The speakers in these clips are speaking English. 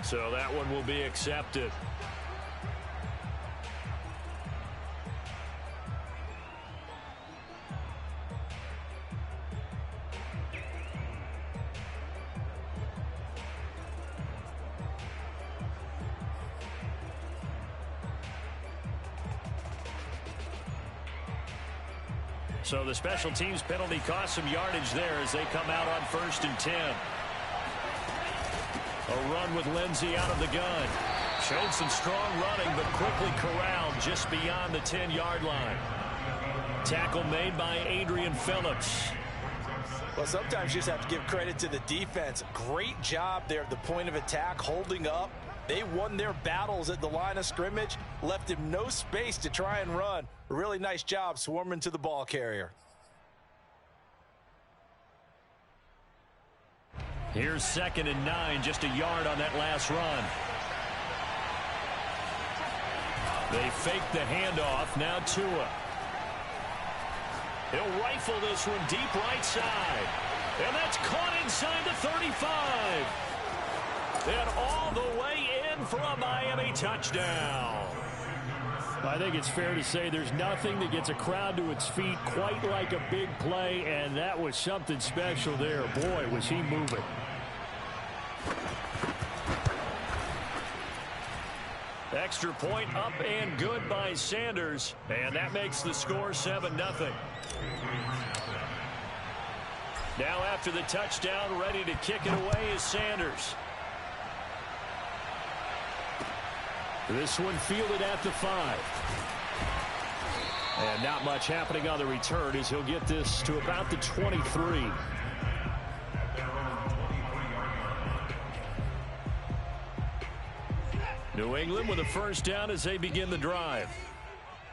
So that one will be accepted. So the special teams penalty cost some yardage there as they come out on 1st and 10. A run with Lindsey out of the gun. Showed some strong running, but quickly corralled just beyond the 10-yard line. Tackle made by Adrian Phillips. Well, sometimes you just have to give credit to the defense. Great job there at the point of attack, holding up. They won their battles at the line of scrimmage, left him no space to try and run. A really nice job swarming to the ball carrier. Here's 2nd and 9, just a yard on that last run. They fake the handoff, now Tua. He'll rifle this one deep right side. And that's caught inside the 35. And all the way in for a Miami touchdown. I think it's fair to say there's nothing that gets a crowd to its feet quite like a big play, and that was something special there. Boy, was he moving. Extra point up and good by Sanders, and that makes the score 7-0. Now after the touchdown, ready to kick it away is Sanders. This one fielded at the 5. And not much happening on the return as he'll get this to about the 23. New England with a first down as they begin the drive.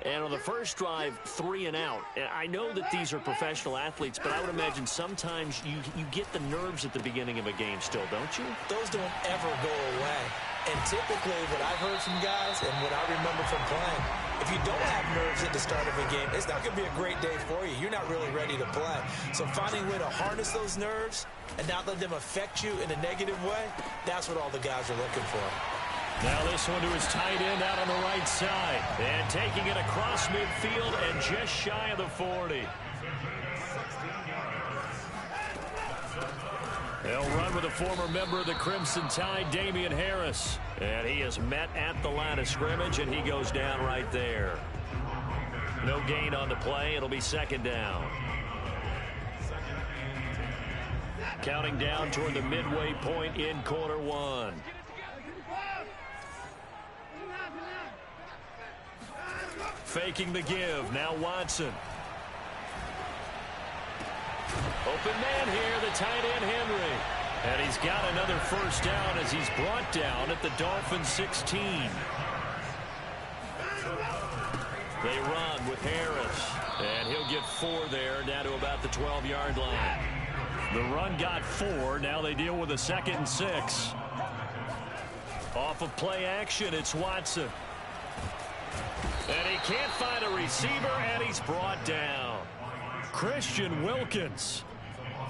And on the first drive, 3 and out. I know that these are professional athletes, but I would imagine sometimes you get the nerves at the beginning of a game still, don't you? Those don't ever go away. And typically what I've heard from guys and what I remember from playing, if you don't have nerves at the start of a game, it's not going to be a great day for you. You're not really ready to play. So finding a way to harness those nerves and not let them affect you in a negative way, that's what all the guys are looking for. Now this one to his tight end out on the right side. And taking it across midfield and just shy of the 40. They'll run with a former member of the Crimson Tide, Damian Harris. And he is met at the line of scrimmage, and he goes down right there. No gain on the play. It'll be 2nd down. Counting down toward the midway point in quarter 1. Faking the give. Now Watson. Open man here, the tight end Henry. And he's got another first down as he's brought down at the Dolphins 16. They run with Harris. And he'll get 4 there, down to about the 12-yard line. The run got 4. Now they deal with a 2nd and 6. Off of play action, it's Watson. And he can't find a receiver, and he's brought down. Christian Wilkins.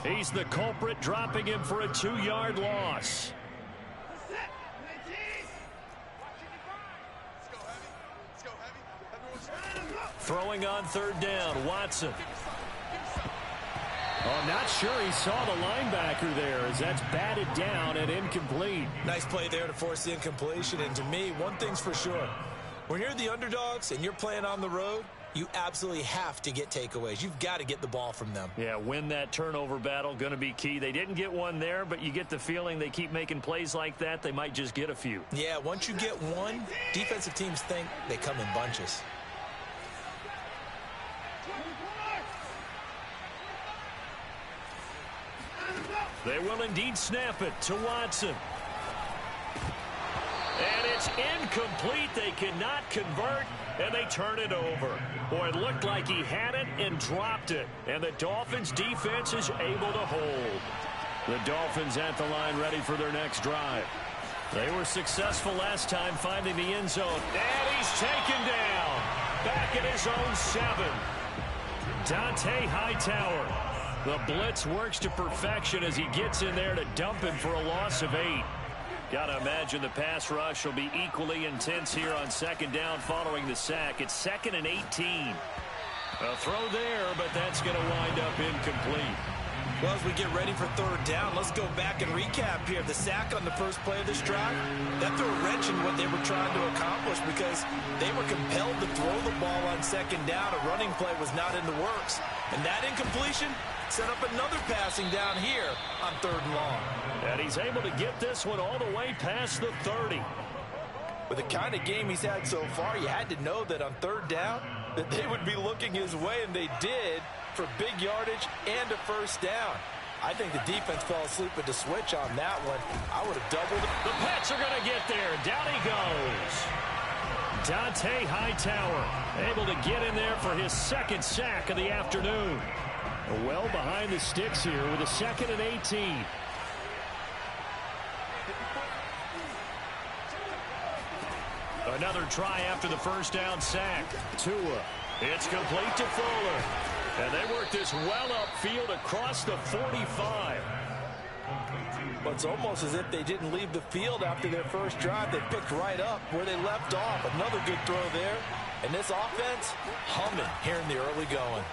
He's the culprit, dropping him for a 2-yard loss. Throwing on 3rd down, Watson. Oh, not sure he saw the linebacker there as that's batted down and incomplete. Nice play there to force the incompletion, and to me, one thing's for sure. When you're the underdogs and you're playing on the road, you absolutely have to get takeaways. You've got to get the ball from them. Yeah, win that turnover battle, going to be key. They didn't get one there, but you get the feeling they keep making plays like that, they might just get a few. Yeah, once you get one, defensive teams think they come in bunches. They will indeed snap it to Watson. And it's incomplete. They cannot convert, and they turn it over. Boy, it looked like he had it and dropped it. And the Dolphins defense is able to hold. The Dolphins at the line ready for their next drive. They were successful last time finding the end zone. And he's taken down. Back at his own 7. Dante Hightower. The blitz works to perfection as he gets in there to dump him for a loss of 8. Gotta imagine the pass rush will be equally intense here on second down following the sack. It's 2nd and 18. A throw there, but that's going to wind up incomplete. Well, as we get ready for third down, let's go back and recap here. The sack on the first play of this drive, that threw a wrench in what they were trying to accomplish because they were compelled to throw the ball on second down. A running play was not in the works. And that incompletion set up another passing down here on 3rd and long. And he's able to get this one all the way past the 30. With the kind of game he's had so far, you had to know that on 3rd down that they would be looking his way, and they did, for big yardage and a first down. I think the defense fell asleep at the switch on that one. I would have doubled it. The Pets are going to get there. Down he goes. Dante Hightower able to get in there for his 2nd sack of the afternoon. Well behind the sticks here with a 2nd and 18. Another try after the first down sack. Tua. It's complete to Fuller. And they work this well upfield across the 45. But it's almost as if they didn't leave the field after their first drive. They picked right up where they left off. Another good throw there. And this offense humming here in the early going.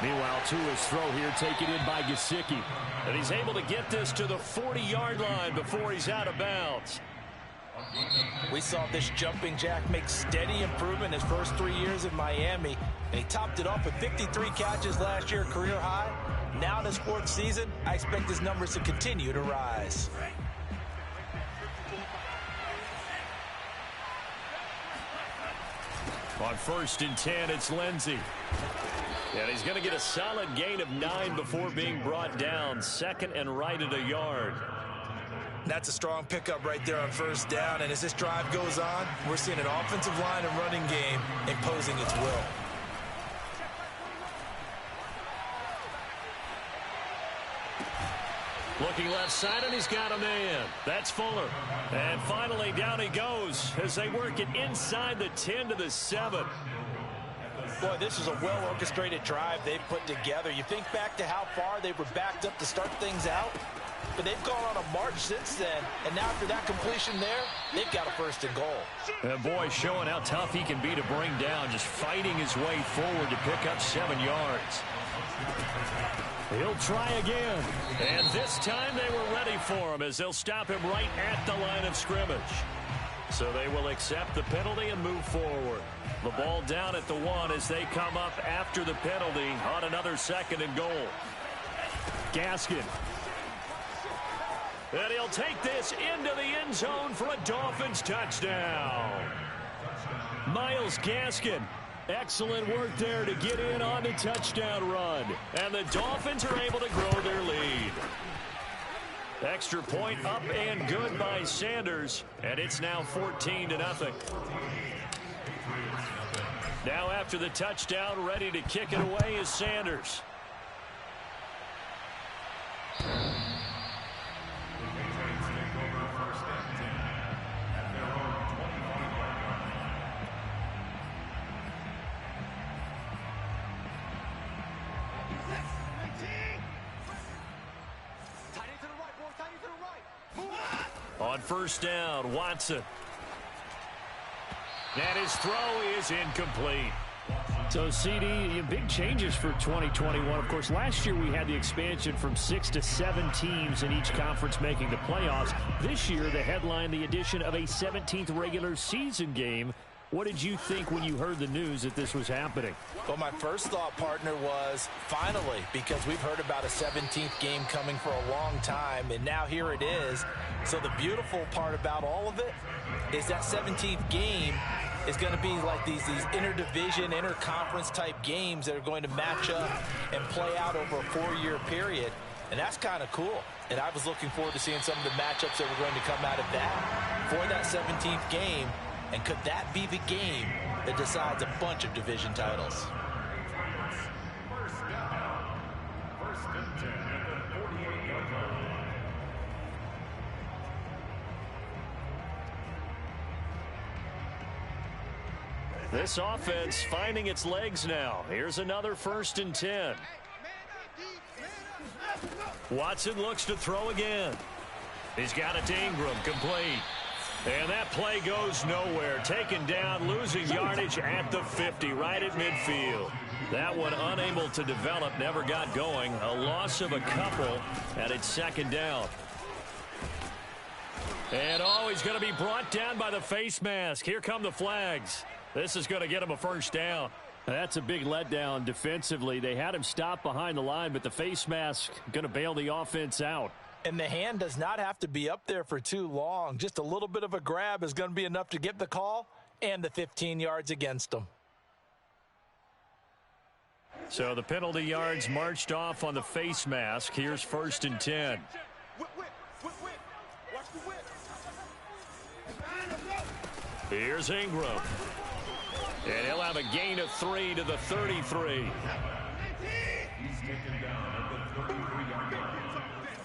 Meanwhile, Tua's throw here taken in by Gesicki. And he's able to get this to the 40-yard line before he's out of bounds. We saw this jumping jack make steady improvement his first 3 years in Miami. And he topped it off with 53 catches last year, career high. Now in his 4th season, I expect his numbers to continue to rise. On 1st and 10, it's Lindsey. And he's going to get a solid gain of 9 before being brought down. 2nd and right at a yard. That's a strong pickup right there on first down. And as this drive goes on, we're seeing an offensive line and running game imposing its will. Looking left side, and he's got a man. That's Fuller. And finally, down he goes as they work it inside the 10 to the 7. Boy, this is a well-orchestrated drive they've put together. You think back to how far they were backed up to start things out, but they've gone on a march since then, and now after that completion there, they've got a 1st and goal. And boy, showing how tough he can be to bring down, just fighting his way forward to pick up 7 yards. He'll try again, and this time they were ready for him as they'll stop him right at the line of scrimmage. So they will accept the penalty and move forward. The ball down at the 1 as they come up after the penalty on another 2nd and goal. Gaskin. And he'll take this into the end zone for a Dolphins touchdown. Myles Gaskin. Excellent work there to get in on the touchdown run. And the Dolphins are able to grow their lead. Extra point up and good by Sanders. And it's now 14-0. Now after the touchdown, ready to kick it away is Sanders. On first down, Watson. And his throw is incomplete. So, CD, big changes for 2021. Of course, last year we had the expansion from 6 to 7 teams in each conference making the playoffs. This year, the headline, the addition of a 17th regular season game. What did you think when you heard the news that this was happening? Well, my first thought, partner, was finally, because we've heard about a 17th game coming for a long time, and now here it is. So the beautiful part about all of it is that 17th game is going to be like these interdivision, interconference type games that are going to match up and play out over a 4-year period. And that's kind of cool. And I was looking forward to seeing some of the matchups that were going to come out of that for that 17th game. And could that be the game that decides a bunch of division titles? This offense finding its legs now. Here's another 1st and 10. Watson looks to throw again. He's got it to Ingram, complete. And that play goes nowhere. Taken down, losing yardage at the 50, right at midfield. That one unable to develop, never got going. A loss of a couple, and it's second down. And he's going to be brought down by the face mask. Here come the flags. This is going to get him a first down. That's a big letdown defensively. They had him stop behind the line, but the face mask going to bail the offense out. And the hand does not have to be up there for too long. Just a little bit of a grab is going to be enough to get the call and the 15 yards against them. So the penalty yards marched off on the face mask. Here's 1st and 10. Here's Ingram. And he'll have a gain of 3 to the 33. He's taken down at the 33-yard line.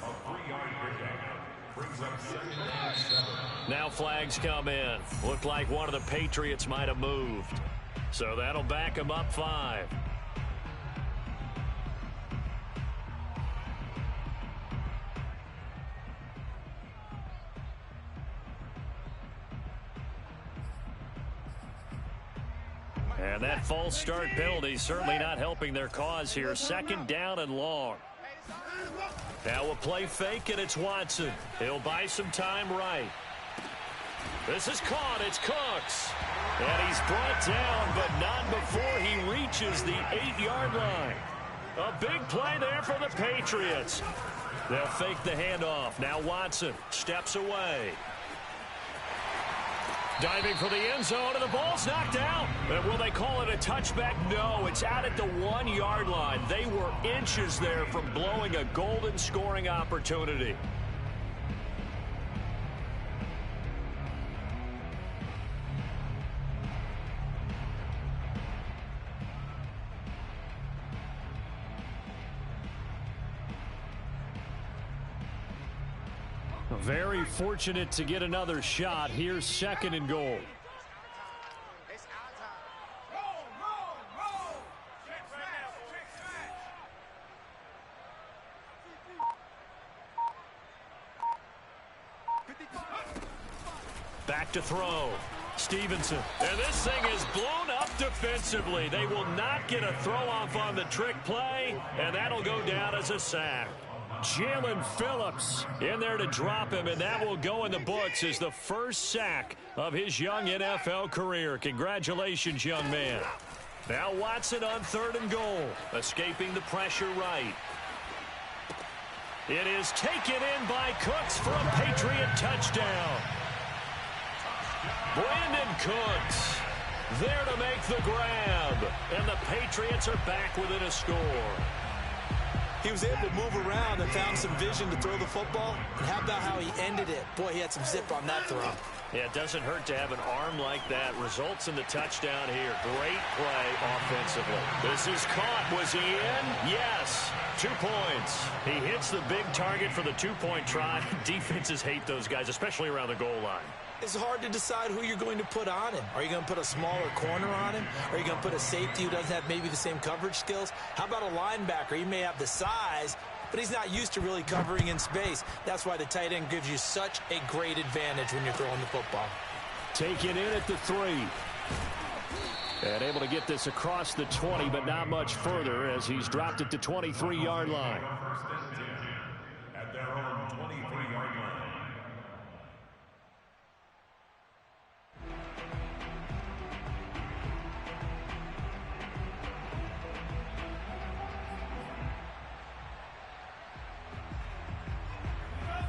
A 3-yard pickup brings up 2nd and 7. Now flags come in. Looked like one of the Patriots might have moved. So that'll back him up 5. And that false start penalty certainly not helping their cause here. 2nd down and long. Now a play fake, and it's Watson. He'll buy some time right. This is caught. It's Cooks. And he's brought down, but not before he reaches the 8-yard line. A big play there for the Patriots. They'll fake the handoff. Now Watson steps away. Diving for the end zone, and the ball's knocked out. And will they call it a touchback? No, it's out at the 1-yard line. They were inches there from blowing a golden scoring opportunity. Very fortunate to get another shot. Here's 2nd and goal. Back to throw. Stevenson. And this thing is blown up defensively. They will not get a throw off on the trick play, and that'll go down as a sack. Jalen Phillips in there to drop him, and that will go in the books as the first sack of his young NFL career. Congratulations, young man. Now Watson on 3rd and goal, escaping the pressure right. It is taken in by Cooks for a Patriot touchdown. Brandon Cooks there to make the grab, and the Patriots are back within a score. He was able to move around and found some vision to throw the football. And how about how he ended it? Boy, he had some zip on that throw. Yeah, it doesn't hurt to have an arm like that. Results in the touchdown here. Great play offensively. This is caught. Was he in? Yes. 2 points. He hits the big target for the 2-point try. Defenses hate those guys, especially around the goal line. It's hard to decide who you're going to put on him. Are you going to put a smaller corner on him? Are you going to put a safety who doesn't have maybe the same coverage skills? How about a linebacker? He may have the size, but he's not used to really covering in space. That's why the tight end gives you such a great advantage when you're throwing the football. Taken in at the 3. And able to get this across the 20, but not much further as he's dropped it to 23-yard line. At their own 23-yard line.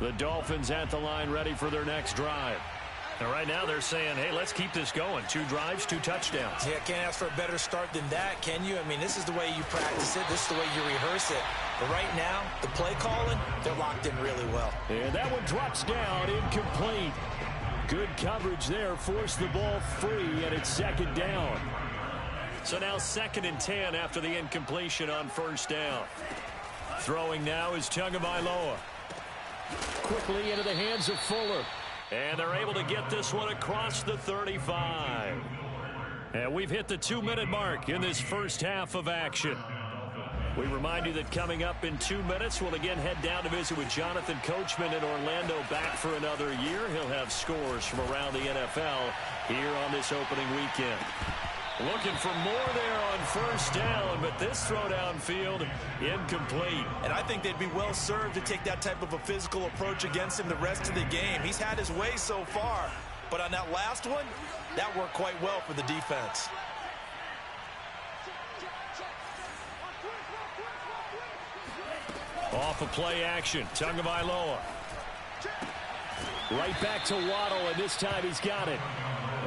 The Dolphins at the line ready for their next drive. And right now they're saying, hey, let's keep this going. 2 drives, 2 touchdowns. Yeah, can't ask for a better start than that, can you? I mean, this is the way you practice it. This is the way you rehearse it. But right now, the play calling, they're locked in really well. And that one drops down, incomplete. Good coverage there, forced the ball free, and it's 2nd down. So now 2nd and 10 after the incompletion on 1st down. Throwing now is Tagovailoa. Quickly into the hands of Fuller. And they're able to get this one across the 35. And we've hit the 2-minute mark in this first half of action. We remind you that coming up in 2 minutes, we'll again head down to visit with Jonathan Coachman in Orlando, back for another year. He'll have scores from around the NFL here on this opening weekend. Looking for more there on first down, but this throw downfield incomplete. And I think they'd be well served to take that type of a physical approach against him the rest of the game. He's had his way so far, but on that last one, that worked quite well for the defense. Off of play action, Tagovailoa. Right back to Waddle, and this time he's got it.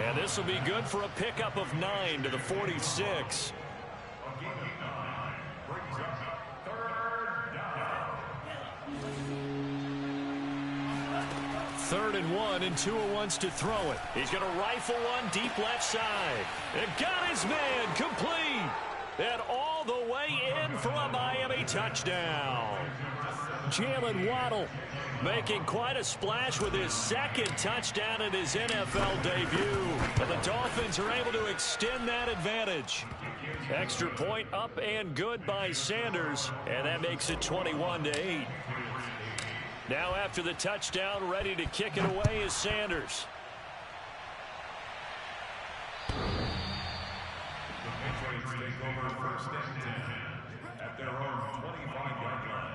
And this will be good for a pickup of 9 to the 46. Third and 1, and Tua wants to throw it. He's going to rifle one deep left side. And got his man complete. And all the way in for a Miami touchdown. Jalen Waddle making quite a splash with his second touchdown in his NFL debut. And the Dolphins are able to extend that advantage. Extra point up and good by Sanders. And that makes it 21-8. Now after the touchdown, ready to kick it away is Sanders. Take over first and 10 at their own 25-yard line.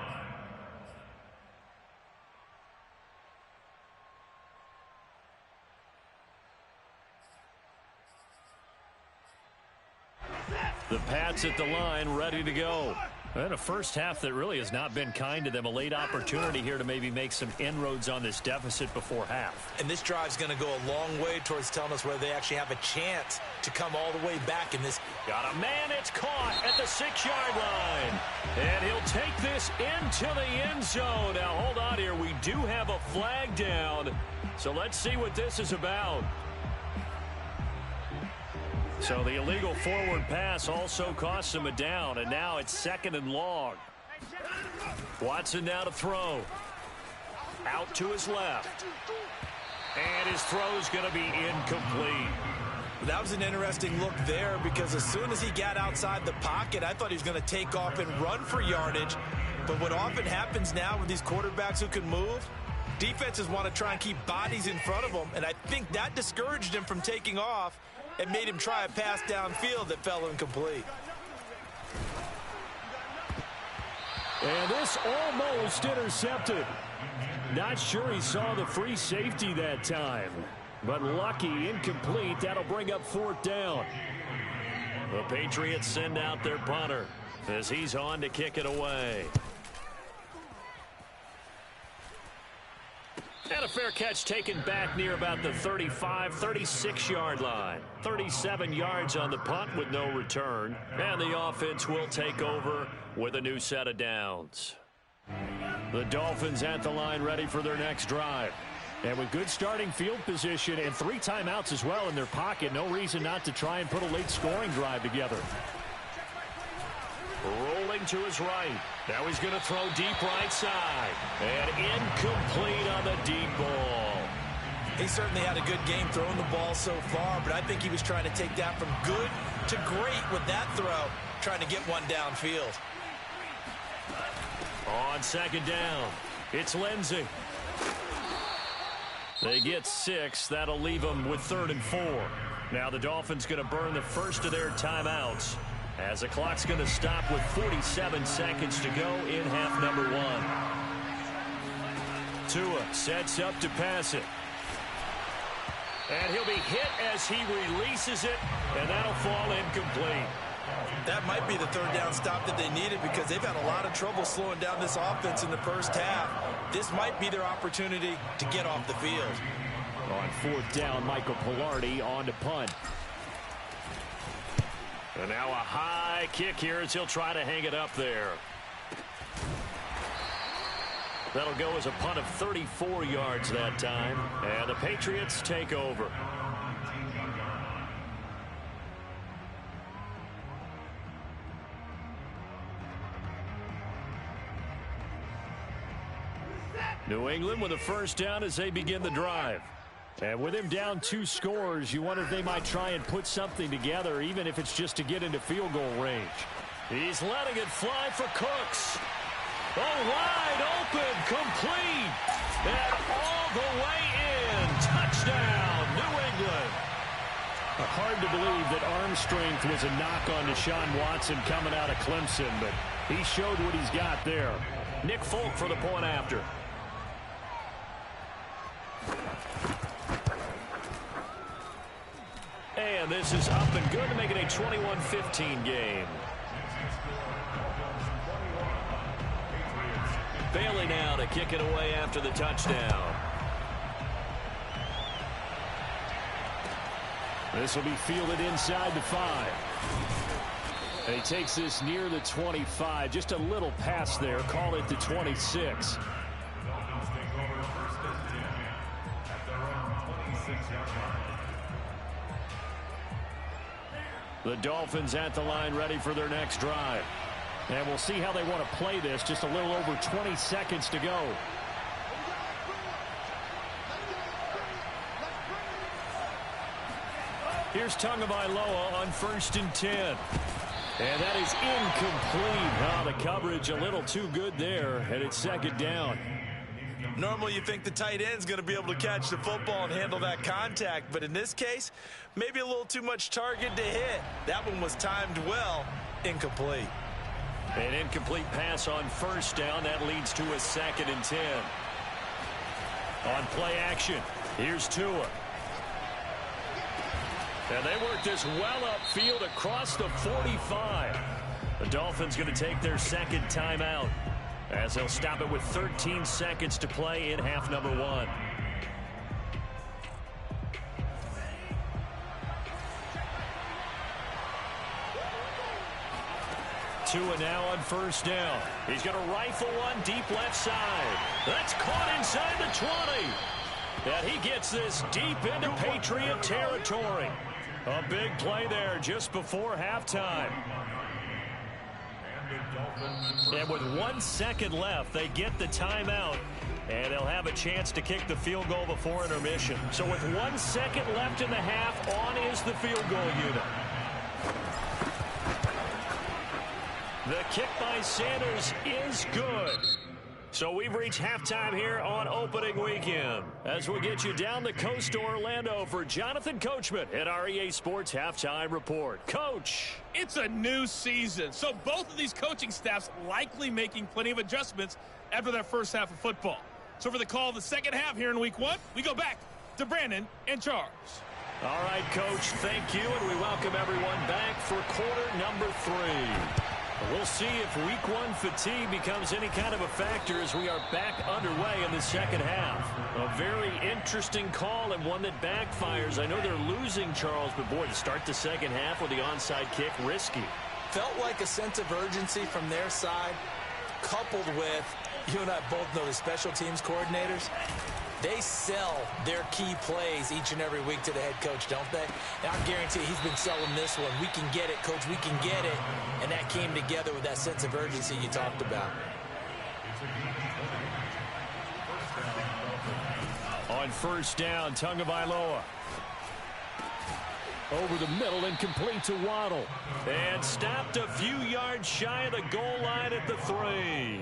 The Pats at the line, ready to go. And a first half that really has not been kind to them. A late opportunity here to maybe make some inroads on this deficit before half. And this drive's going to go a long way towards telling us whether they actually have a chance to come all the way back in this. Got a man, it's caught at the 6-yard line. And he'll take this into the end zone. Now, hold on here. We do have a flag down. So let's see what this is about. So the illegal forward pass also costs him a down, and now it's 2nd and long. Watson now to throw. Out to his left. And his throw's going to be incomplete. That was an interesting look there, because as soon as he got outside the pocket, I thought he was going to take off and run for yardage. But what often happens now with these quarterbacks who can move, defenses want to try and keep bodies in front of them, and I think that discouraged him from taking off and made him try a pass downfield that fell incomplete. And this almost intercepted. Not sure he saw the free safety that time. But lucky, incomplete. That'll bring up 4th down. The Patriots send out their punter as he's on to kick it away. And a fair catch taken back near about the 35, 36-yard line. 37 yards on the punt with no return. And the offense will take over with a new set of downs. The Dolphins at the line, ready for their next drive. And with good starting field position and 3 timeouts as well in their pocket, no reason not to try and put a late scoring drive together. Rolling to his right. Now he's going to throw deep right side. And incomplete on the deep ball. He certainly had a good game throwing the ball so far, but I think he was trying to take that from good to great with that throw, trying to get one downfield. On 2nd down, it's Lindsey. They get 6. That'll leave them with 3rd and 4. Now the Dolphins going to burn the first of their timeouts, as the clock's going to stop with 47 seconds to go in half number 1. Tua sets up to pass it. And he'll be hit as he releases it, and that'll fall incomplete. That might be the 3rd down stop that they needed, because they've had a lot of trouble slowing down this offense in the first half. This might be their opportunity to get off the field. On 4th down, Michael Pilardi on to punt. And now a high kick here as he'll try to hang it up there. That'll go as a punt of 34 yards that time. And the Patriots take over. New England with a first down as they begin the drive. And with him down 2 scores, you wonder if they might try and put something together, even if it's just to get into field goal range. He's letting it fly for Cooks. Oh, wide open, complete, and all the way in. Touchdown, New England. Hard to believe that arm strength was a knock on Deshaun Watson coming out of Clemson, but he showed what he's got there. Nick Folk for the point after. And this is up and good to make it a 21-15 game. Bailey now to kick it away after the touchdown. This will be fielded inside the 5. And he takes this near the 25. Just a little pass there. Call it the 26. The Dolphins at the line ready for their next drive. And we'll see how they want to play this. Just a little over 20 seconds to go. Here's Tagovailoa on 1st and 10. And that is incomplete. Oh, the coverage a little too good there, and it's 2nd down. Normally you think the tight end's going to be able to catch the football and handle that contact, but in this case, maybe a little too much target to hit. That one was timed well. Incomplete. An incomplete pass on 1st down. That leads to a 2nd and 10. On play action, here's Tua. And they work this well upfield across the 45. The Dolphins going to take their 2nd timeout as they'll stop it with 13 seconds to play in half number 1. Tua now on 1st down. He's going to rifle one deep left side. That's caught inside the 20. And he gets this deep into Patriot territory. A big play there just before halftime. And with 1 second left, they get the timeout. And they'll have a chance to kick the field goal before intermission. So with 1 second left in the half, on is the field goal unit. The kick by Sanders is good. So we've reached halftime here on opening weekend. As we'll get you down the coast to Orlando for Jonathan Coachman at our EA Sports Halftime Report. Coach. It's a new season, so both of these coaching staffs likely making plenty of adjustments after their first half of football. So for the call of the second half here in week 1, we go back to Brandon and Charles. All right, Coach, thank you, and we welcome everyone back for quarter number 3. We'll see if week 1 fatigue becomes any kind of a factor as we are back underway in the second half. A very interesting call and one that backfires. I know they're losing, Charles, but boy, to start the second half with the onside kick, risky. Felt like a sense of urgency from their side, coupled with, you and I both know the special teams coordinators. They sell their key plays each and every week to the head coach, don't they? And I guarantee he's been selling this one. We can get it, coach. We can get it. And that came together with that sense of urgency you talked about. On 1st down, Tagovailoa. Over the middle and complete to Waddle. And stopped a few yards shy of the goal line at the 3.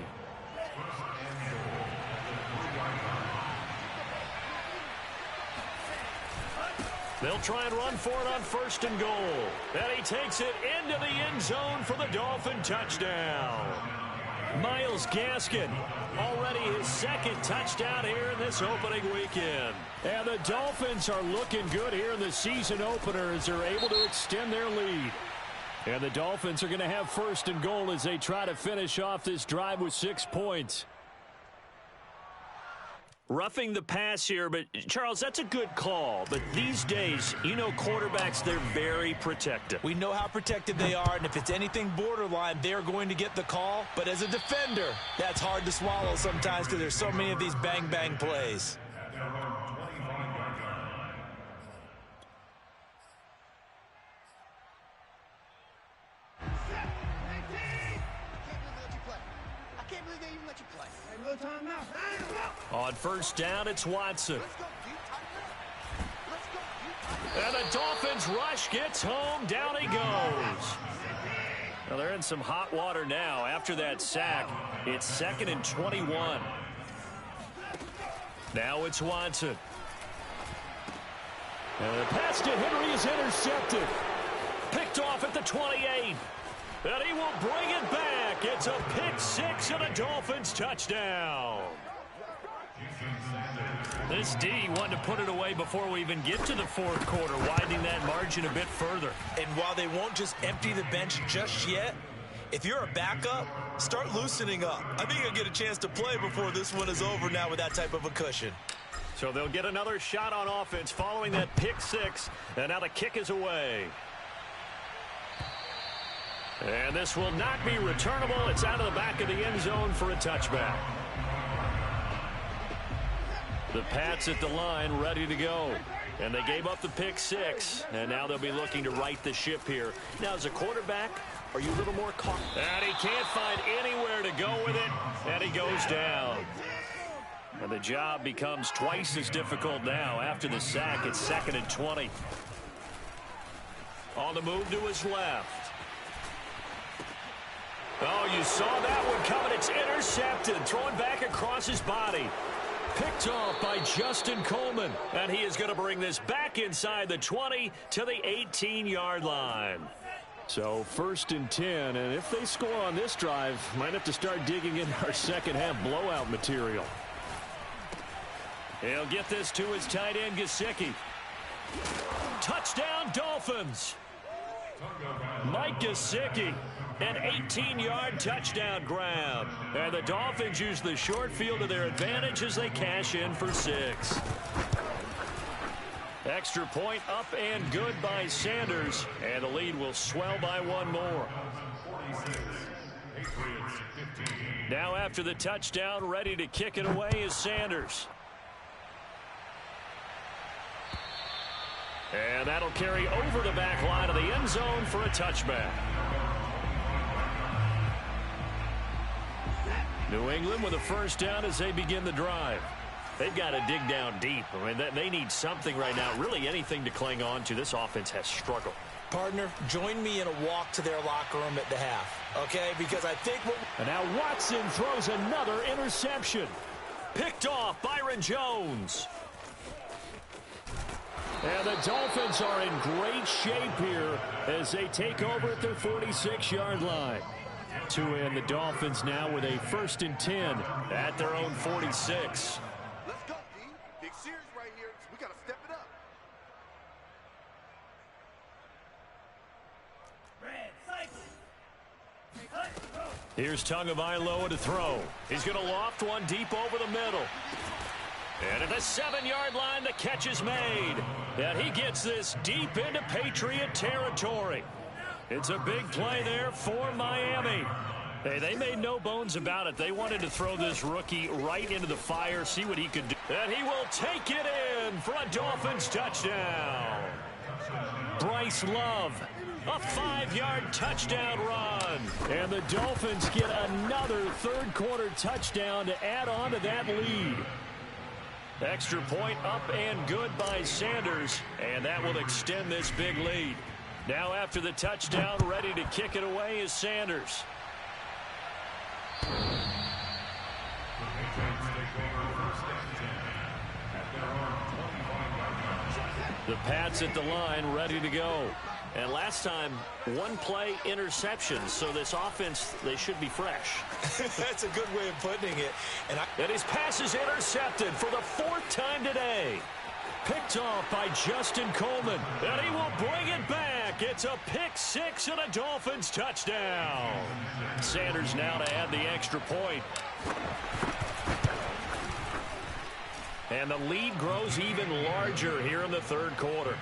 They'll try and run for it on 1st and goal. And he takes it into the end zone for the Dolphin touchdown. Myles Gaskin, already his 2nd touchdown here in this opening weekend. And the Dolphins are looking good here in the season opener as they're able to extend their lead. And the Dolphins are going to have 1st and goal as they try to finish off this drive with 6 points. Roughing the pass here, but Charles, that's a good call. But these days, you know quarterbacks, they're very protective. We know how protective they are, and if it's anything borderline, they're going to get the call. But as a defender, that's hard to swallow sometimes because there's so many of these bang-bang plays. On 1st down, it's Watson. And the Dolphins rush gets home. Down he goes. Well, they're in some hot water now. After that sack, it's 2nd and 21. Now it's Watson. And the pass to Henry is intercepted. Picked off at the 28. And he will bring it back. It's a pick six and a Dolphins touchdown. This D wanted to put it away before we even get to the fourth quarter, widening that margin a bit further. And while they won't just empty the bench just yet, if you're a backup, start loosening up. I think you'll get a chance to play before this one is over now with that type of a cushion. So they'll get another shot on offense following that pick six, and now the kick is away. And this will not be returnable. It's out of the back of the end zone for a touchback. The Pats at the line ready to go. And they gave up the pick six. And now they'll be looking to right the ship here. Now, as a quarterback, are you a little more cautious? And he can't find anywhere to go with it. And he goes down. And the job becomes twice as difficult now. After the sack, it's 2nd and 20. On the move to his left. Oh, you saw that one coming. It's intercepted. Throwing back across his body. Picked off by Justin Coleman. And he is going to bring this back inside the 20 to the 18-yard line. So 1st and 10. And if they score on this drive, might have to start digging into our second half blowout material. He'll get this to his tight end, Gesicki. Touchdown, Dolphins. Mike Gesicki. An 18-yard touchdown grab. And the Dolphins use the short field to their advantage as they cash in for 6. Extra point up and good by Sanders. And the lead will swell by one more. Now after the touchdown, ready to kick it away is Sanders. And that'll carry over the back line of the end zone for a touchback. New England with a first down as they begin the drive. They've got to dig down deep. I mean, they need something right now, really anything to cling on to. This offense has struggled. Partner, join me in a walk to their locker room at the half, okay? Because I think what... And now Watson throws another interception. Picked off Byron Jones. And the Dolphins are in great shape here as they take over at their 46-yard line. To end the Dolphins now with a 1st and 10 at their own 46. Let's go, D. Big series right here. We got to step it up. Here's Tagovailoa to throw. He's going to loft one deep over the middle. And at the 7-yard line, the catch is made. And he gets this deep into Patriot territory. It's a big play there for Miami. Hey, they made no bones about it. They wanted to throw this rookie right into the fire, see what he could do. And he will take it in for a Dolphins touchdown. Bryce Love, a 5-yard touchdown run. And the Dolphins get another third-quarter touchdown to add on to that lead. Extra point up and good by Sanders, and that will extend this big lead. Now after the touchdown, ready to kick it away is Sanders. The Pats at the line ready to go. And last time, one play interception. So this offense, they should be fresh. That's a good way of putting it. And his pass is intercepted for the 4th time today. Picked off by Justin Coleman. And he will bring it back. It's a pick six and a Dolphins touchdown. Sanders now to add the extra point. And the lead grows even larger here in the third quarter.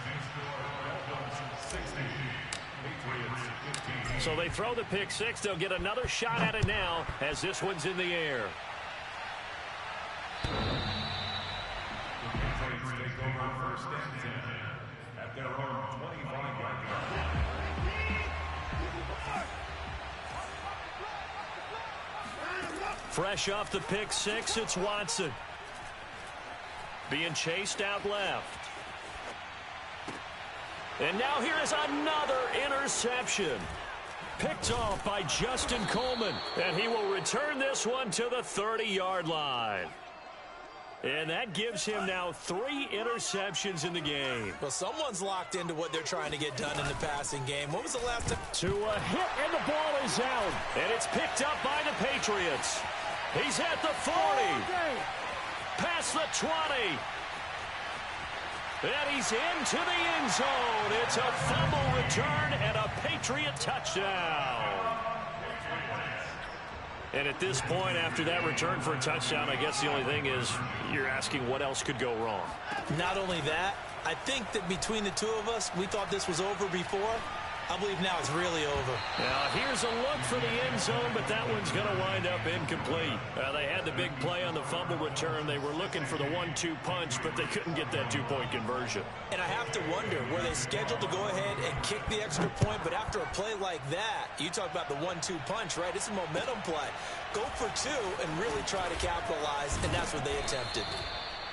So they throw the pick six. They'll get another shot at it now as this one's in the air. Fresh off the pick six, it's Watson. Being chased out left. And now here is another interception. Picked off by Justin Coleman. And he will return this one to the 30-yard line. And that gives him now 3 interceptions in the game. Well, someone's locked into what they're trying to get done in the passing game. When was the last time? To a hit, and the ball is out. And it's picked up by the Patriots. He's at the 40. Past the 20. And he's into the end zone. It's a fumble return and a Patriot touchdown. And at this point, after that return for a touchdown, I guess the only thing is you're asking what else could go wrong. Not only that, I think that between the two of us, we thought this was over before. I believe now it's really over. Now, here's a look for the end zone, but that one's going to wind up incomplete. They had the big play on the fumble return. They were looking for the 1-2 punch, but they couldn't get that two-point conversion. And I have to wonder, were they scheduled to go ahead and kick the extra point, but after a play like that, you talk about the 1-2 punch, right? It's a momentum play. Go for 2 and really try to capitalize, and that's what they attempted.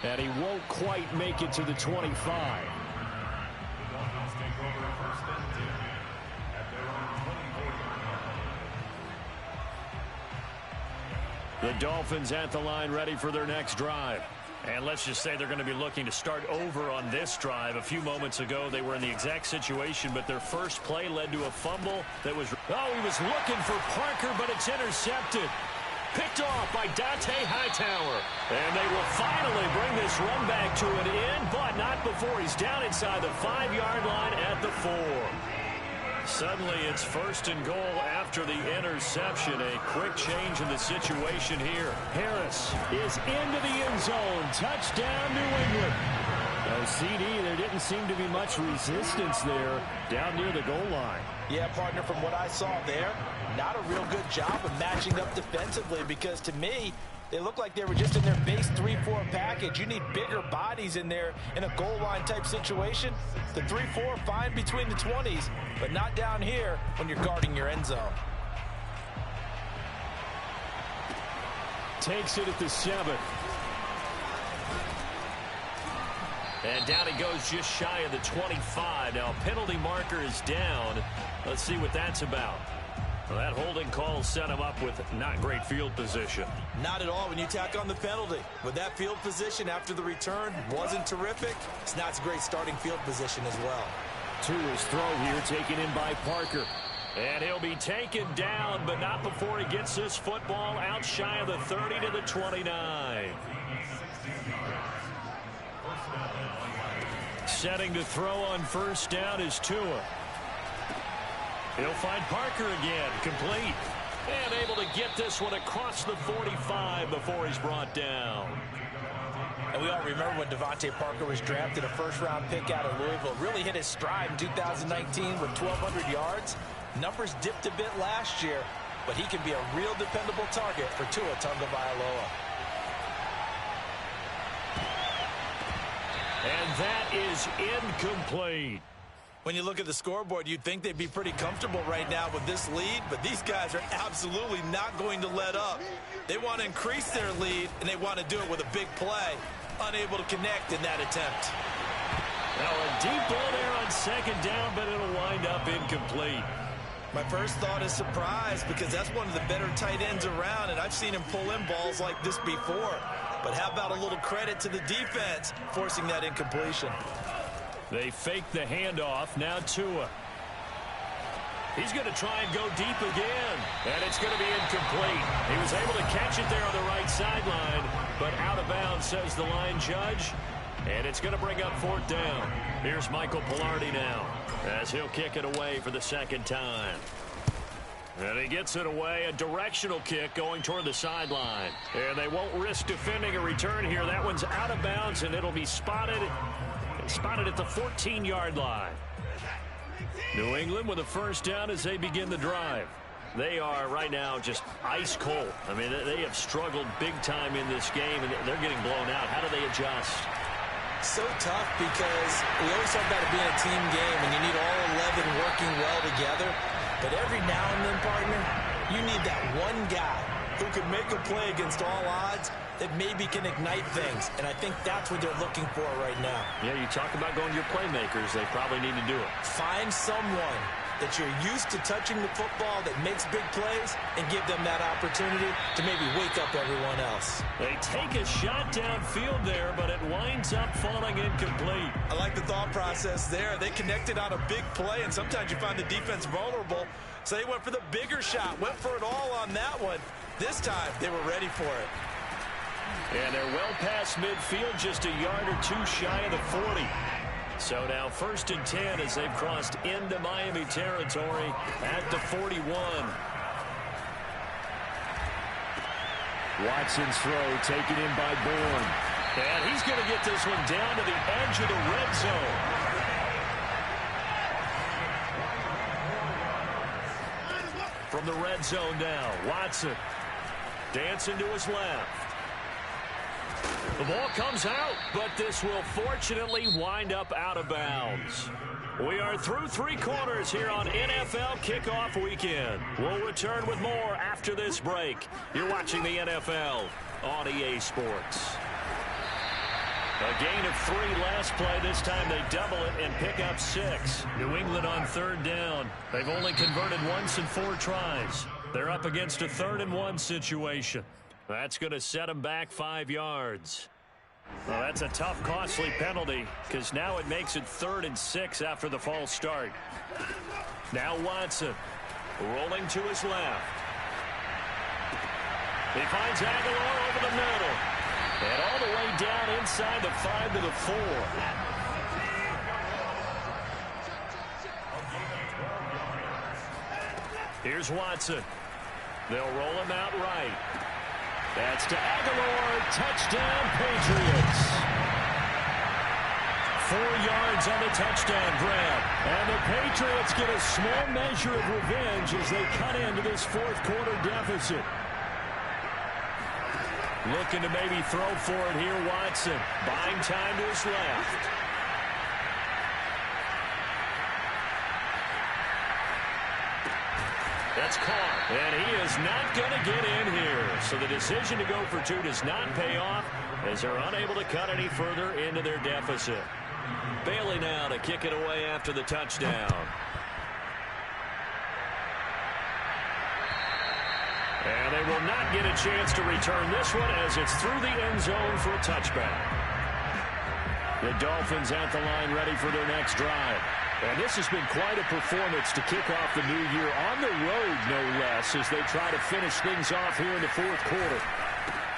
And he won't quite make it to the 25. The Dolphins at the line, ready for their next drive. And let's just say they're going to be looking to start over on this drive. A few moments ago, they were in the exact situation, but their first play led to a fumble that was... Oh, he was looking for Parker, but it's intercepted. Picked off by Dante Hightower. And they will finally bring this run back to an end, but not before he's down inside the 5-yard line at the 4. Suddenly, it's 1st and goal after the interception. A quick change in the situation here. Harris is into the end zone. Touchdown, New England. No CD, there didn't seem to be much resistance there down near the goal line. Yeah, partner, from what I saw there, not a real good job of matching up defensively because to me, they look like they were just in their base 3-4 package. You need bigger bodies in there in a goal line type situation. The 3-4 fine between the 20s, but not down here when you're guarding your end zone. Takes it at the 7. And down he goes just shy of the 25. Now a penalty marker is down. Let's see what that's about. Well, that holding call set him up with not great field position. Not at all when you tack on the penalty. With that field position after the return wasn't terrific, it's not a great starting field position as well. To his throw here, taken in by Parker. And he'll be taken down, but not before he gets this football out shy of the 30 to the 29. Setting to throw on first down is Tua. He'll find Parker again, complete. And able to get this one across the 45 before he's brought down. And we all remember when Devontae Parker was drafted, a first-round pick out of Louisville. Really hit his stride in 2019 with 1,200 yards. Numbers dipped a bit last year, but he can be a real dependable target for Tua Tagovailoa. And that is incomplete. When you look at the scoreboard, you'd think they'd be pretty comfortable right now with this lead, but these guys are absolutely not going to let up. They want to increase their lead, and they want to do it with a big play. Unable to connect in that attempt. Now a deep ball there on second down, but it'll wind up incomplete. My first thought is surprise because that's one of the better tight ends around, and I've seen him pull in balls like this before. But how about a little credit to the defense forcing that incompletion? They fake the handoff. Now Tua. He's going to try and go deep again. And it's going to be incomplete. He was able to catch it there on the right sideline, but out of bounds, says the line judge. And it's going to bring up 4th down. Here's Michael Pilardi now as he'll kick it away for the second time. And he gets it away, a directional kick going toward the sideline. And they won't risk defending a return here. That one's out of bounds, and it'll be spotted at the 14-yard line. New England with a first down as they begin the drive. They are right now just ice cold. I mean, they have struggled big time in this game, and they're getting blown out. How do they adjust? So tough because we always talk about it being a team game, and you need all 11 working well together. But every now and then, partner, you need that one guy who could make a play against all odds that maybe can ignite things. And I think that's what they're looking for right now. Yeah, you talk about going to your playmakers. They probably need to do it. Find someone that you're used to touching the football, that makes big plays, and give them that opportunity to maybe wake up everyone else. They take a shot downfield there, but it winds up falling incomplete. I like the thought process there. They connected on a big play, and sometimes you find the defense vulnerable, so they went for the bigger shot, went for it all on that one. This time, they were ready for it. And they're well past midfield, just a yard or two shy of the 40. So now 1st and 10 as they've crossed into Miami territory at the 41. Watson's throw taken in by Bourne. And he's going to get this one down to the edge of the red zone. From the red zone now, Watson dancing to his left. The ball comes out, but this will fortunately wind up out of bounds. We are through 3 quarters here on NFL Kickoff Weekend. We'll return with more after this break. You're watching the NFL on EA Sports. A gain of 3 last play. This time they double it and pick up 6. New England on 3rd down. They've only converted once in 4 tries. They're up against a 3rd and 1 situation. That's going to set them back 5 yards. Well, that's a tough, costly penalty because now it makes it 3rd and 6 after the false start. Now Watson rolling to his left. He finds Aguilar over the middle. And all the way down inside the 5 to the 4. Here's Watson. They'll roll him out right. That's to Aguilar. Touchdown, Patriots. 4 yards on the touchdown grab. And the Patriots get a small measure of revenge as they cut into this 4th quarter deficit. Looking to maybe throw for it here, Watson. Buying time to his left. That's caught, and he is not going to get in here. So the decision to go for 2 does not pay off as they're unable to cut any further into their deficit. Bailey now to kick it away after the touchdown. And they will not get a chance to return this one as it's through the end zone for a touchback. The Dolphins at the line ready for their next drive. And this has been quite a performance to kick off the new year on the road, no less, as they try to finish things off here in the 4th quarter.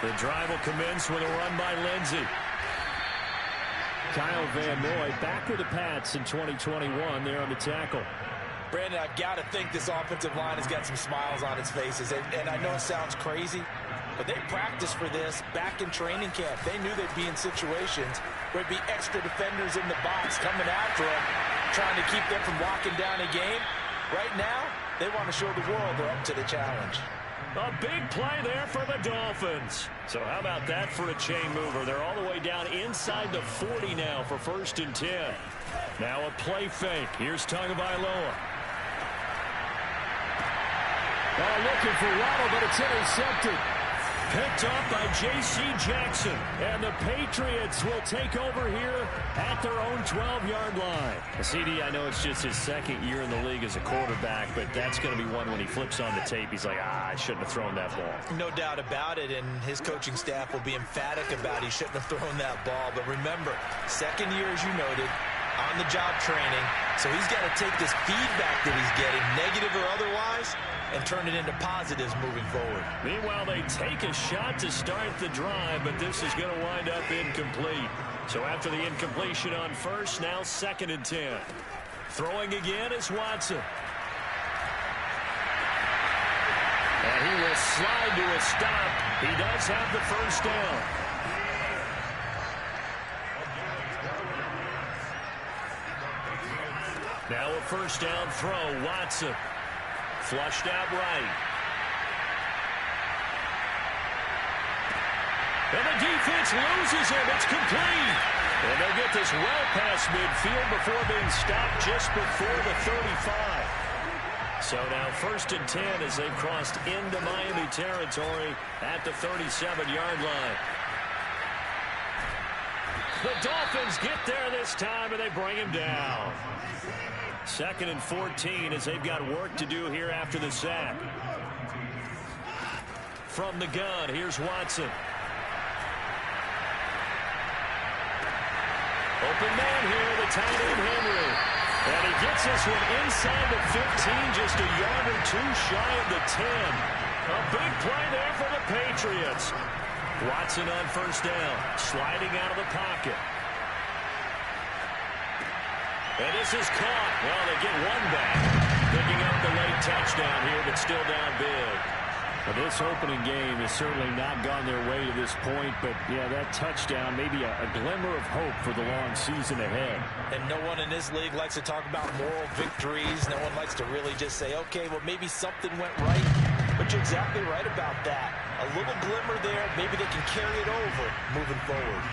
The drive will commence with a run by Lindsey. Kyle Van Noy back with the Pats in 2021 there on the tackle. Brandon, I've got to think this offensive line has got some smiles on its faces. And I know it sounds crazy, but they practiced for this back in training camp. They knew they'd be in situations where there'd be extra defenders in the box coming after them, trying to keep them from locking down a game. Right now, they want to show the world they're up to the challenge. A big play there for the Dolphins. So how about that for a chain mover? They're all the way down inside the 40 now for 1st and 10. Now a play fake. Here's Tagovailoa. Looking for Waddle, but it's intercepted. Picked up by J.C. Jackson. And the Patriots will take over here at their own 12-yard line. CD, I know it's just his 2nd year in the league as a quarterback, but that's going to be one when he flips on the tape. He's like, I shouldn't have thrown that ball. No doubt about it, and his coaching staff will be emphatic about he shouldn't have thrown that ball. But remember, 2nd year, as you noted, on-the-job training. So he's got to take this feedback that he's getting, negative or otherwise, and turn it into positives moving forward. Meanwhile, they take a shot to start the drive, but this is going to wind up incomplete. So after the incompletion on 1st, now 2nd and 10. Throwing again is Watson. And he will slide to a stop. He does have the 1st down. Now a 1st down throw, Watson. Flushed out right. And the defense loses him. It's complete. And they'll get this well past midfield before being stopped just before the 35. So now 1st and 10 as they've crossed into Miami territory at the 37-yard line. The Dolphins get there this time, and they bring him down. 2nd and 14 as they've got work to do here after the sack. From the gun, here's Watson. Open man here, the tight end Henry. And he gets this one inside the 15, just a yard or two shy of the 10. A big play there for the Patriots. Watson on first down, sliding out of the pocket. And this is caught. Well, they get one back. Picking up the late touchdown here, but still down big. Well, this opening game has certainly not gone their way to this point, but, yeah, that touchdown, maybe a glimmer of hope for the long season ahead. And no one in this league likes to talk about moral victories. No one likes to really just say, okay, well, maybe something went right. But you're exactly right about that. A little glimmer there. Maybe they can carry it over moving forward.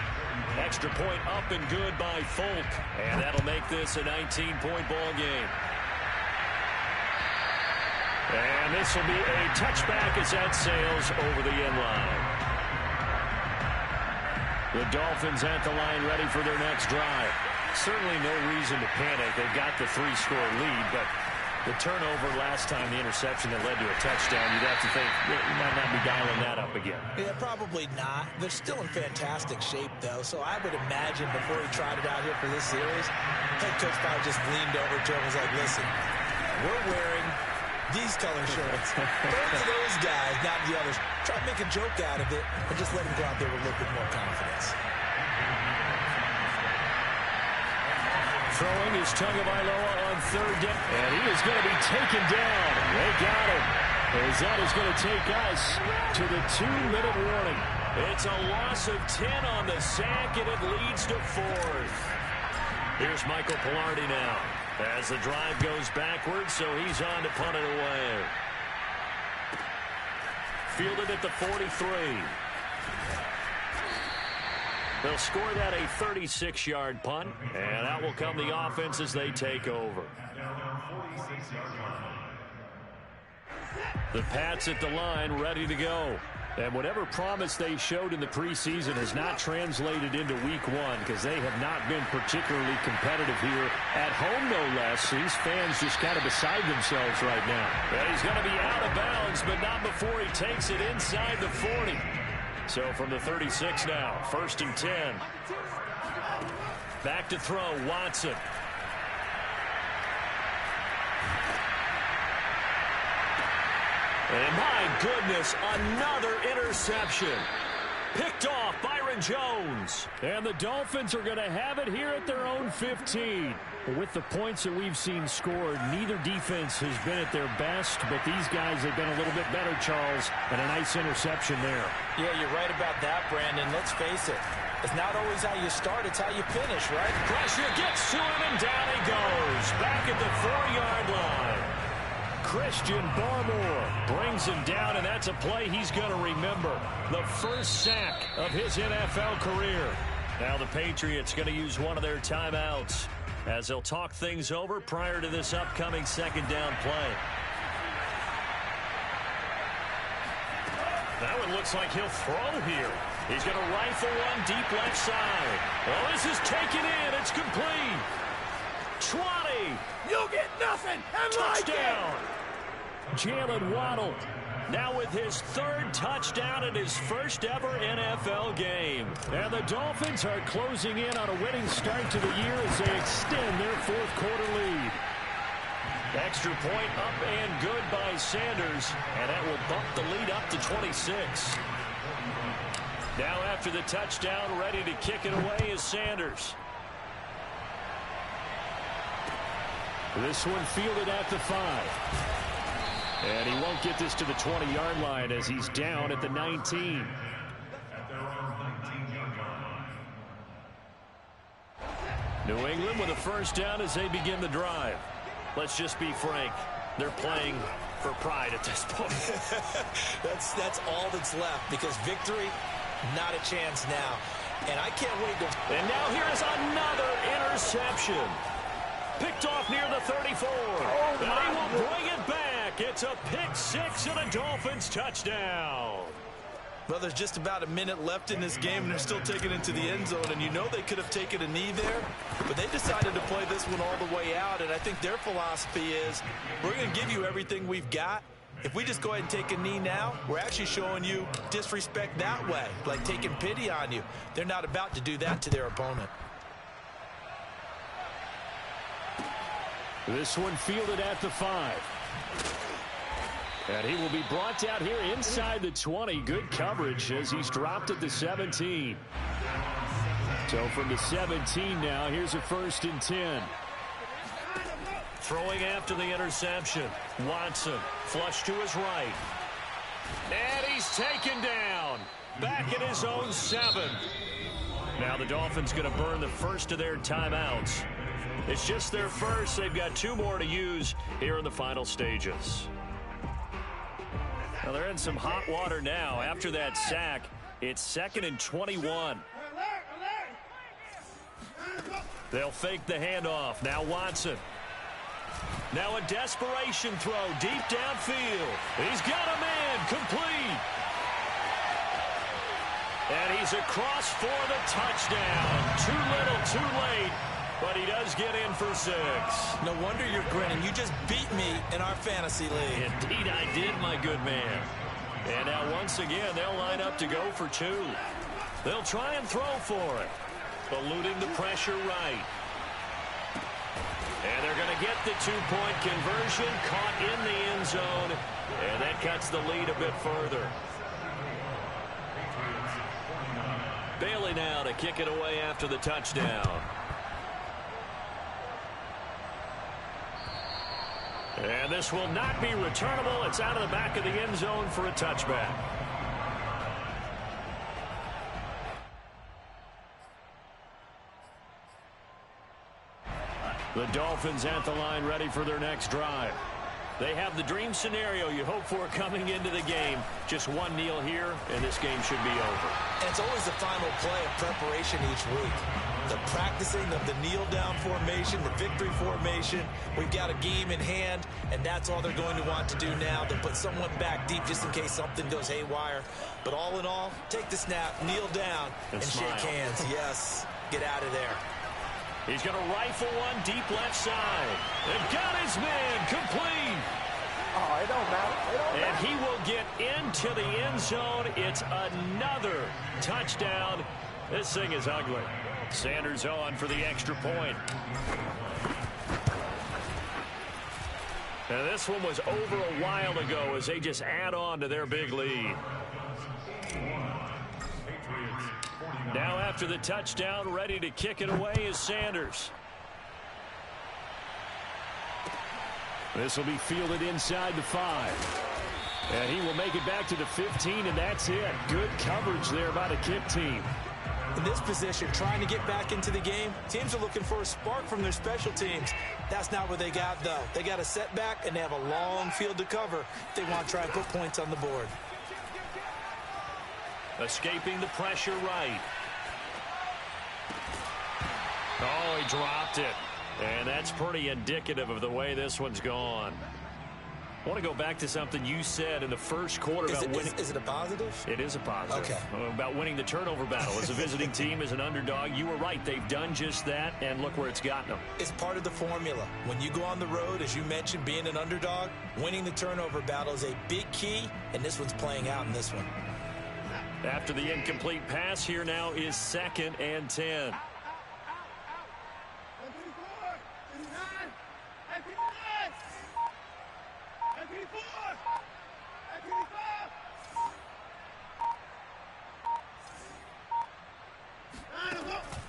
Extra point up and good by Folk. And that'll make this a 19-point ball game. And this will be a touchback as that sails over the end line. The Dolphins at the line ready for their next drive. Certainly no reason to panic. They've got the 3-score lead, but the turnover last time, the interception that led to a touchdown, you'd have to think you might not be dialing that up again. Yeah, probably not. They're still in fantastic shape, though, so I would imagine before he tried it out here for this series, head coach probably just leaned over to him and was like, listen, we're wearing these color shirts. Throw to those guys, not the others. Try to make a joke out of it and just let them go out there with a little bit more confidence. Throwing is Tagovailoa on third down. And he is going to be taken down. They got him. As that is going to take us to the 2-minute warning. It's a loss of 10 on the sack, and it leads to 4th. Here's Michael Pilardi now. As the drive goes backwards, so he's on to punt it away. Fielded at the 43. They'll score that a 36-yard punt, and out will come the offense as they take over. The Pats at the line, ready to go. And whatever promise they showed in the preseason has not translated into week 1 because they have not been particularly competitive here at home, no less. These fans just kind of beside themselves right now. Well, he's going to be out of bounds, but not before he takes it inside the 40. So from the 36 now, 1st and 10. Back to throw, Watson. And my goodness, another interception. Picked off Byron Jones. And the Dolphins are going to have it here at their own 15. With the points that we've seen scored, neither defense has been at their best, but these guys have been a little bit better, Charles, and a nice interception there. Yeah, you're right about that, Brandon. Let's face it. It's not always how you start, it's how you finish, right? Pressure gets to him, and down he goes. Back at the 4-yard line. Christian Barmore brings him down, and that's a play he's going to remember. The first sack of his NFL career. Now the Patriots going to use one of their timeouts as they'll talk things over prior to this upcoming 2nd down play. That one looks like he'll throw here. He's going to rifle one deep left side. Well, this is taken in. It's complete. 20. You'll get nothing. And Touchdown. Jalen Waddle now with his 3rd touchdown in his first ever NFL game. And the Dolphins are closing in on a winning start to the year as they extend their 4th quarter lead. Extra point up and good by Sanders, and that will bump the lead up to 26. Now after the touchdown, ready to kick it away is Sanders. This one fielded at the 5. And he won't get this to the 20-yard line as he's down at the 19. New England with a first down as they begin the drive. Let's just be frank. They're playing for pride at this point. That's all that's left because victory, not a chance now. And I can't wait to... And now here is another interception. Picked off near the 34. And he will bring it back. It's a pick 6 and a Dolphins touchdown. Well, there's just about a minute left in this game, and they're still taking it to the end zone. And you know they could have taken a knee there, but they decided to play this one all the way out. And I think their philosophy is, we're going to give you everything we've got. If we just go ahead and take a knee now, we're actually showing you disrespect that way, like taking pity on you. They're not about to do that to their opponent. This one fielded at the 5. And he will be brought down here inside the 20. Good coverage as he's dropped at the 17. So from the 17 now, here's a 1st and 10. Throwing after the interception. Watson, flush to his right. And he's taken down. Back at his own 7. Now the Dolphins going to burn the first of their timeouts. It's just their first. They've got 2 more to use here in the final stages. Well, they're in some hot water now. After that sack, it's 2nd and 21. They'll fake the handoff. Now Watson. Now a desperation throw deep downfield. He's got a man complete. And he's across for the touchdown. Too little, too late. But he does get in for 6. No wonder you're grinning. You just beat me in our fantasy league. Indeed I did, my good man. And now once again, they'll line up to go for 2. They'll try and throw for it. Eluding the pressure right. And they're going to get the 2-point conversion. Caught in the end zone. And that cuts the lead a bit further. Bailey now to kick it away after the touchdown. And this will not be returnable. It's out of the back of the end zone for a touchback. The Dolphins at the line ready for their next drive. They have the dream scenario you hope for coming into the game. Just one kneel here, and this game should be over. And it's always the final play of preparation each week. The practicing of the kneel-down formation, the victory formation. We've got a game in hand, and that's all they're going to want to do now. They'll put someone back deep just in case something goes haywire. But all in all, take the snap, kneel down, and shake hands. Yes, get out of there. He's going to rifle one deep left side. And got his man complete. Oh, it don't matter. And he will get into the end zone. It's another touchdown. This thing is ugly. Sanders on for the extra point. And this one was over a while ago as they just add on to their big lead. Now after the touchdown, ready to kick it away is Sanders. This will be fielded inside the 5. And he will make it back to the 15, and that's it. Good coverage there by the kick team. In this position, trying to get back into the game, teams are looking for a spark from their special teams. That's not what they got, though. They got a setback, and they have a long field to cover if they want to try and put points on the board. Escaping the pressure right. Oh, he dropped it. And that's pretty indicative of the way this one's gone. I want to go back to something you said in the first quarter about winning. Is it a positive? It is a positive. Okay. About winning the turnover battle. As a visiting team, as an underdog, you were right. They've done just that, and look where it's gotten them. It's part of the formula. When you go on the road, as you mentioned, being an underdog, winning the turnover battle is a big key, and this one's playing out in this one. After the incomplete pass, here now is 2nd and 10.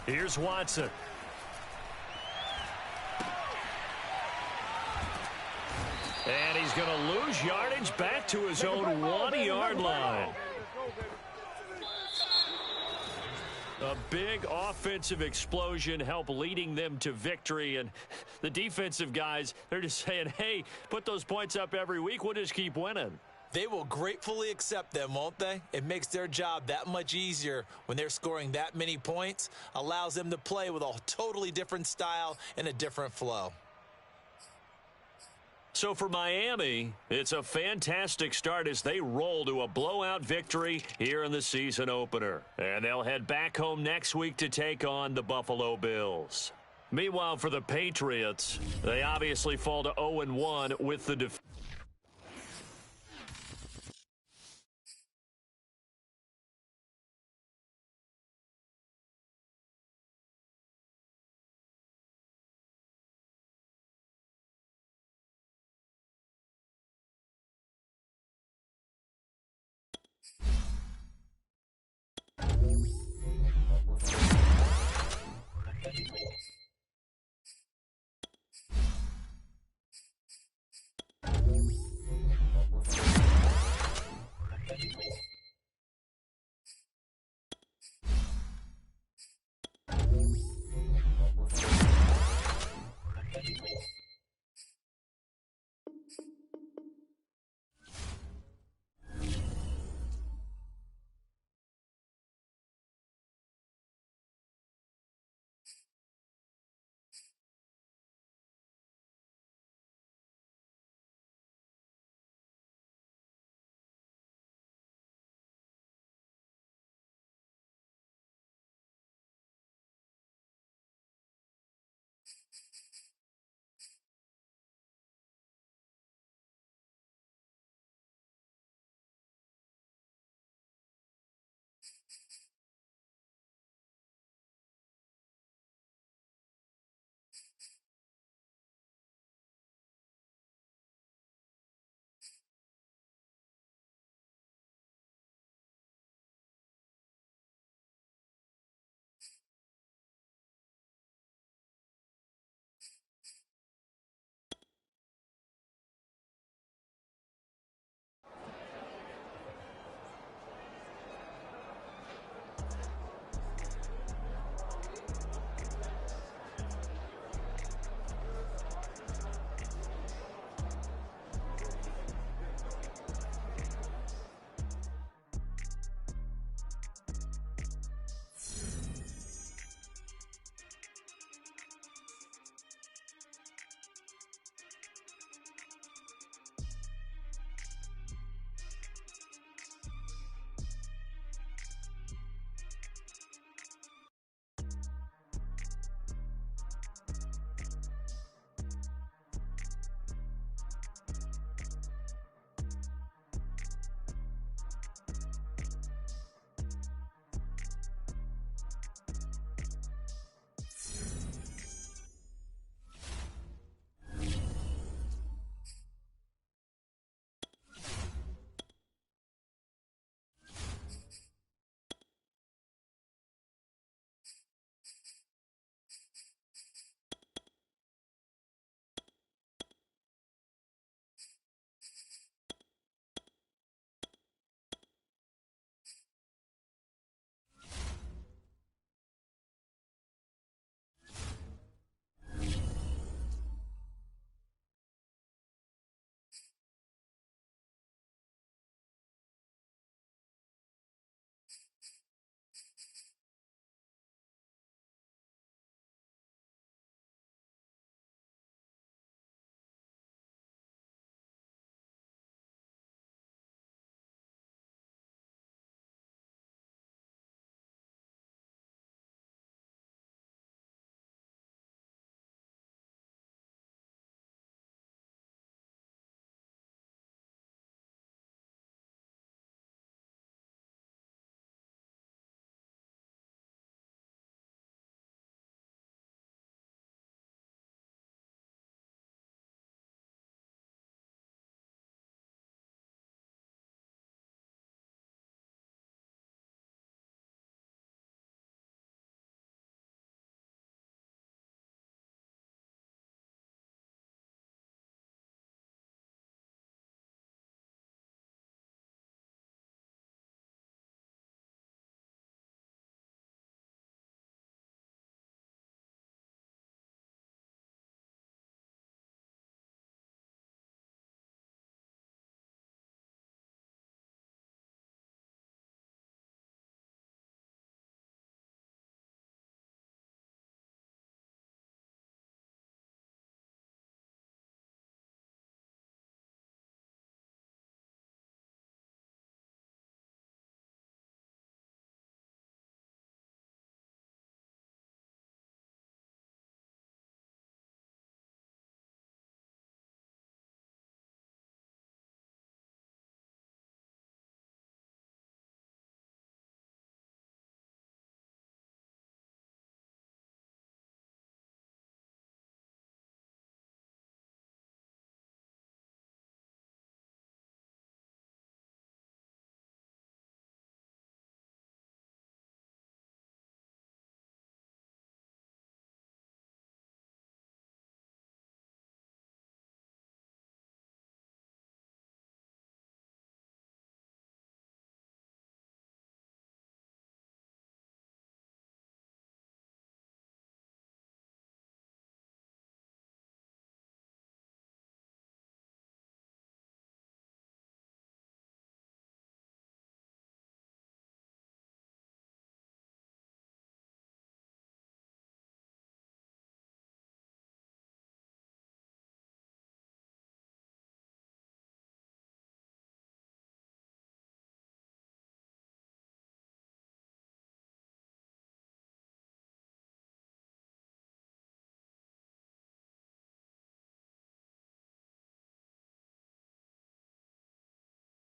Here's Watson. And he's going to lose yardage back to his own 1-yard line. A big offensive explosion helped leading them to victory. And the defensive guys, they're just saying, hey, put those points up every week. We'll just keep winning. They will gratefully accept them, won't they? It makes their job that much easier when they're scoring that many points. Allows them to play with a totally different style and a different flow. So for Miami, it's a fantastic start as they roll to a blowout victory here in the season opener. And they'll head back home next week to take on the Buffalo Bills. Meanwhile, for the Patriots, they obviously fall to 0-1 with the defeat.